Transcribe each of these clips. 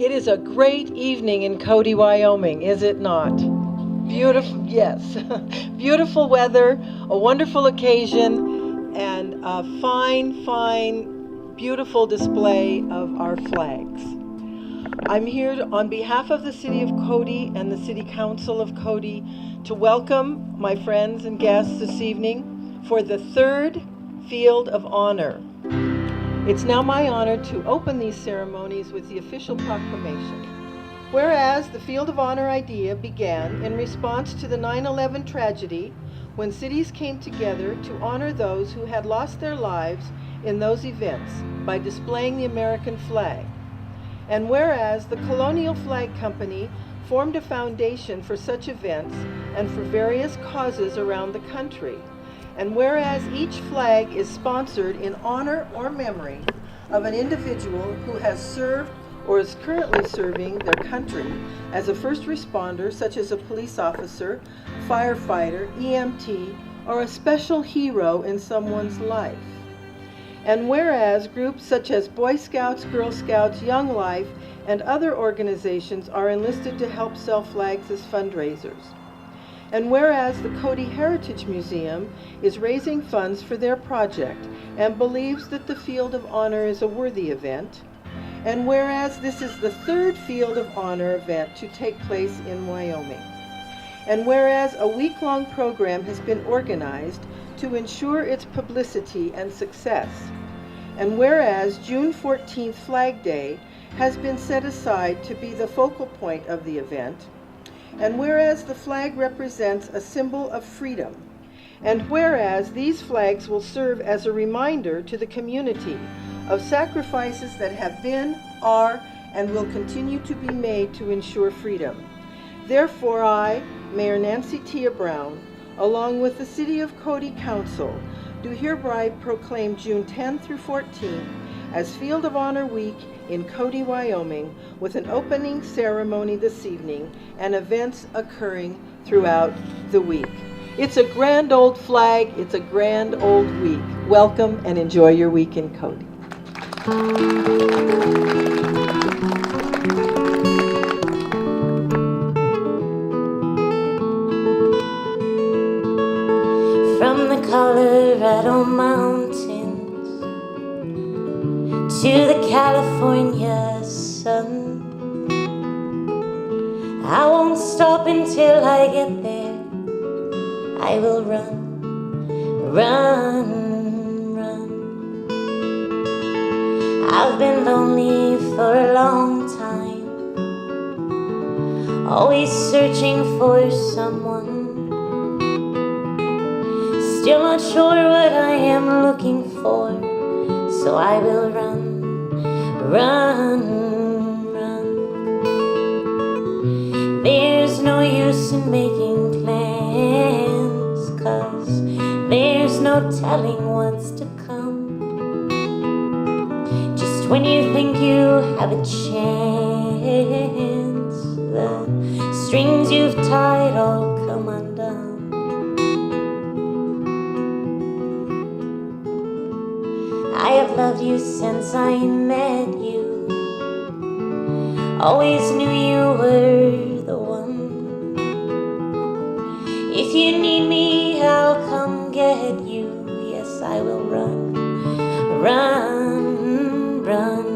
It is a great evening in Cody, Wyoming, is it not? Beautiful, yes. Beautiful weather, a wonderful occasion, and a fine, beautiful display of our flags. I'm here on behalf of the City of Cody and the City Council of Cody to welcome my friends and guests this evening for the third Field of Honor. It's now my honor to open these ceremonies with the official proclamation. Whereas the Field of Honor idea began in response to the 9/11 tragedy, when cities came together to honor those who had lost their lives in those events by displaying the American flag. And whereas the Colonial Flag Company formed a foundation for such events and for various causes around the country, and whereas each flag is sponsored in honor or memory of an individual who has served or is currently serving their country as a first responder, such as a police officer, firefighter, EMT, or a special hero in someone's life. And whereas groups such as Boy Scouts, Girl Scouts, Young Life, and other organizations are enlisted to help sell flags as fundraisers. And whereas the Cody Heritage Museum is raising funds for their project and believes that the Field of Honor is a worthy event, and whereas this is the third Field of Honor event to take place in Wyoming, and whereas a week-long program has been organized to ensure its publicity and success, and whereas June 14th Flag Day has been set aside to be the focal point of the event, and whereas the flag represents a symbol of freedom, and whereas these flags will serve as a reminder to the community of sacrifices that have been, are, and will continue to be made to ensure freedom. Therefore, I, Mayor Nancy Tia Brown, along with the City of Cody Council, do hereby proclaim June 10 through 14 as Field of Honor Week in Cody, Wyoming, with an opening ceremony this evening and events occurring throughout the week. It's a grand old flag, it's a grand old week. Welcome and enjoy your week in Cody. From the Colorado mountains to the California sun, I won't stop until I get there. I will run, run, run. I've been lonely for a long time, always searching for someone, still not sure what I am looking for, so I will run, run, run. There's no use in making plans, 'cause there's no telling what's to come. Just when you think you have a chance, the strings you've tied all come undone. I have loved you since I met you, always knew you were the one. If you need me, I'll come get you. Yes, I will run, run, run.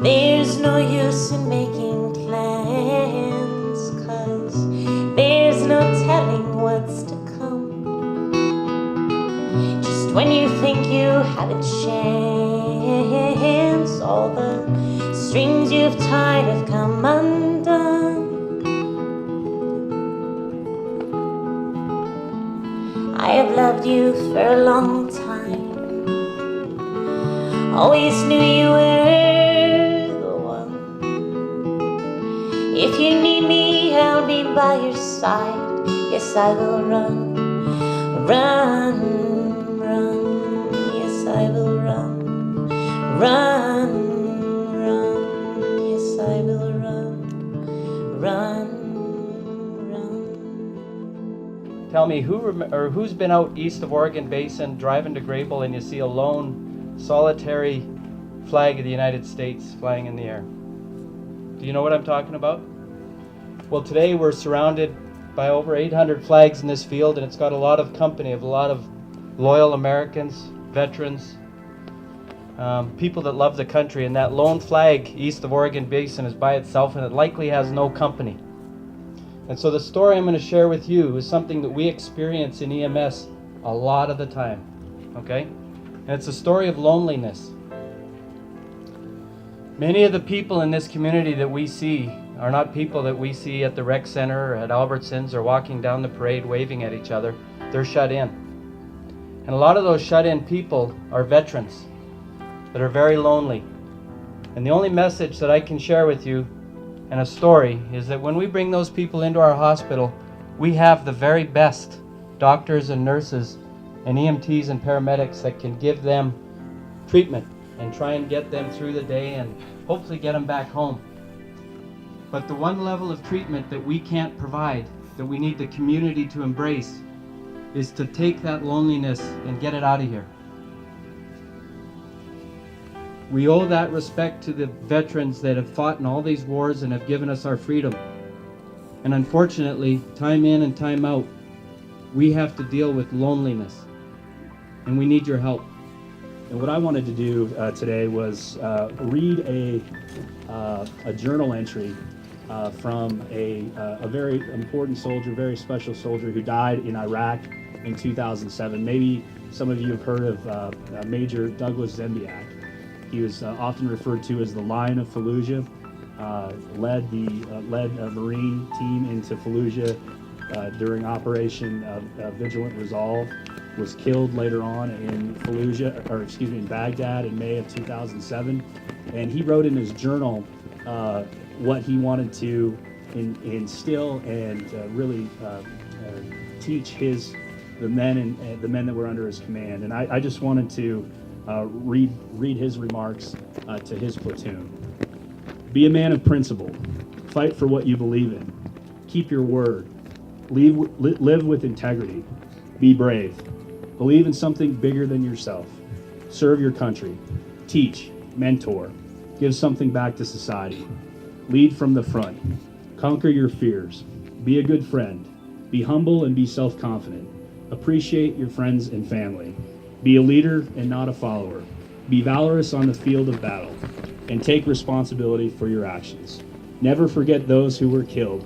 There's no use in making plans, 'cause there's no telling what's to come. Just when you think you have a chance, all the strings you've tied have come undone. I have loved you for a long time, always knew you were. If you need me, I'll be by your side. Yes, I will run, run, run. tell me who's been out east of Oregon Basin driving to Grable and you see a lone solitary flag of the United States flying in the air? Do you know what I'm talking about? Well, today we're surrounded by over 800 flags in this field, and it's got a lot of company of a lot of loyal Americans, veterans, people that love the country, and that lone flag east of Oregon Basin is by itself, and it likely has no company. And so the story I'm going to share with you is something that we experience in EMS a lot of the time, okay? And it's a story of loneliness. Many of the people in this community that we see are not people that we see at the rec center or at Albertsons or walking down the parade waving at each other. They're shut in. And a lot of those shut in people are veterans that are very lonely. And the only message that I can share with you and a story is that when we bring those people into our hospital, we have the very best doctors and nurses and EMTs and paramedics that can give them treatment and try and get them through the day and hopefully get them back home. But the one level of treatment that we can't provide, that we need the community to embrace, is to take that loneliness and get it out of here. We owe that respect to the veterans that have fought in all these wars and have given us our freedom. And unfortunately, time in and time out, we have to deal with loneliness. And we need your help. And what I wanted to do today was read a journal entry from a very important soldier, very special soldier who died in Iraq in 2007. Maybe some of you have heard of Major Douglas Zembiak. He was often referred to as the Lion of Fallujah. Led a Marine team into Fallujah during Operation Vigilant Resolve. Was killed later on in in Baghdad in May of 2007. And he wrote in his journal what he wanted to instill and really teach the men that were under his command. And I just wanted to read his remarks to his platoon. Be a man of principle. Fight for what you believe in. Keep your word. Live with integrity. Be brave. Believe in something bigger than yourself. Serve your country. Teach. Mentor. Give something back to society. Lead from the front. Conquer your fears. Be a good friend. Be humble and be self-confident. Appreciate your friends and family. Be a leader and not a follower. Be valorous on the field of battle. And take responsibility for your actions. Never forget those who were killed,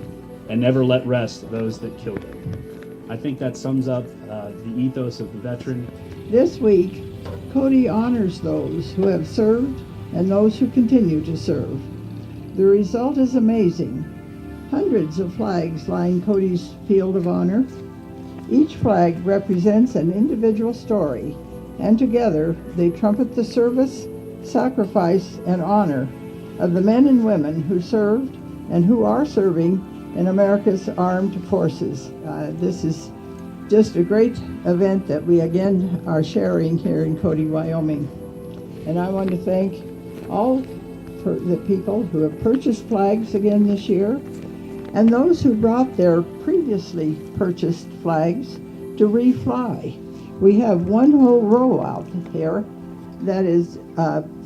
and never let rest those that killed them. I think that sums up the ethos of the veteran. This week, Cody honors those who have served and those who continue to serve. The result is amazing. Hundreds of flags line Cody's field of honor. Each flag represents an individual story, and together they trumpet the service, sacrifice, and honor of the men and women who served and who are serving in America's armed forces. This is just a great event that we again are sharing here in Cody, Wyoming. And I want to thank all the people who have purchased flags again this year, and those who brought their previously purchased flags to refly. We have one whole row out here that is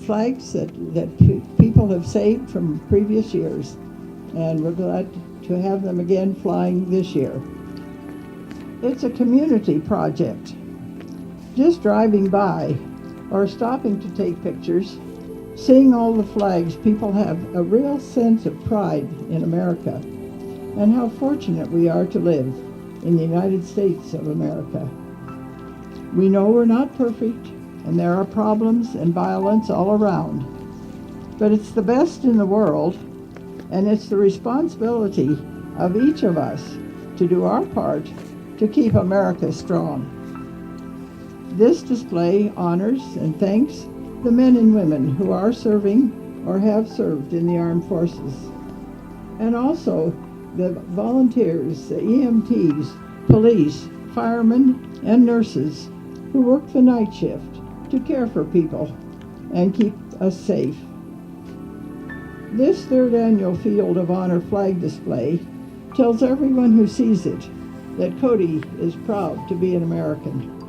flags that people have saved from previous years, and we're glad to have them again flying this year. It's a community project. Just driving by or stopping to take pictures, seeing all the flags, people have a real sense of pride in America and how fortunate we are to live in the United States of America. We know we're not perfect and there are problems and violence all around, but it's the best in the world, and it's the responsibility of each of us to do our part to keep America strong. This display honors and thanks the men and women who are serving or have served in the armed forces, and also the volunteers, the EMTs, police, firemen, and nurses who work the night shift to care for people and keep us safe. This third annual Field of Honor flag display tells everyone who sees it that Cody is proud to be an American.